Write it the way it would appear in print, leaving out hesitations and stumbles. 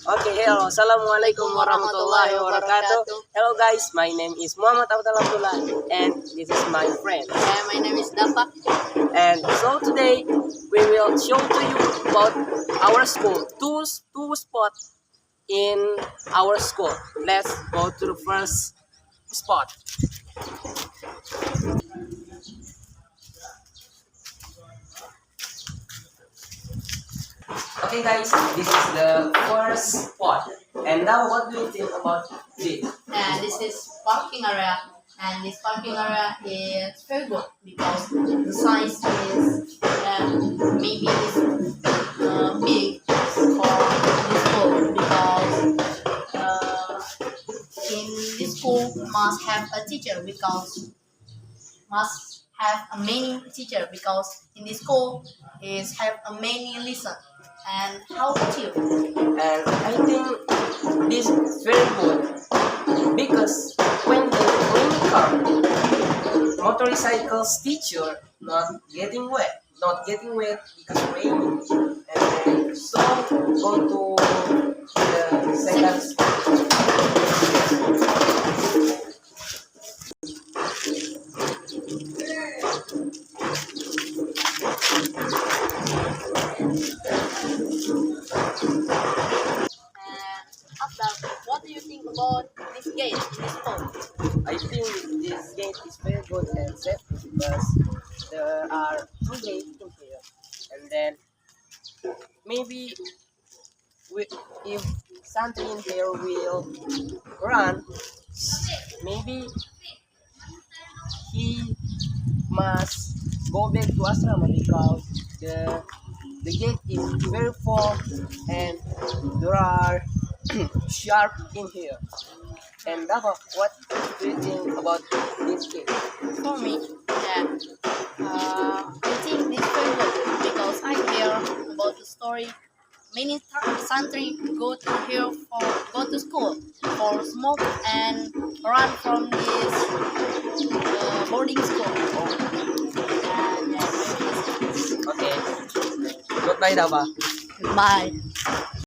Okay, hello. Assalamualaikum warahmatullahi wabarakatuh. Hello guys, my name is Muhammad Abdullah and this is my friend. My name is Dapak. And so today we will show to you about our school. Two spots in our school. Let's go to the first spot. Okay guys, this is the first spot. And now what do you think about this? And this is parking area. And this parking area is very good because the size is maybe is big for this school because in this school must have a teacher because must have a many teacher because in this school is have a many lesson. And how about you? And I think this is very good because when the rain comes, motorcycles teacher not getting wet because raining, and then so go to the second spot. After, what do you think about this gate in this school? I think this gate is very good and safe because there are two gates in here, and then maybe if something in here will run, maybe he must go back to asrama because the gate is very full and there are sharp in here. And Dava, what do you think about this gate? For me, I think this very good because I hear about the story. Many santri go to here for go to school for smoke and run from this boarding school. And Okay, goodbye Dava. bye.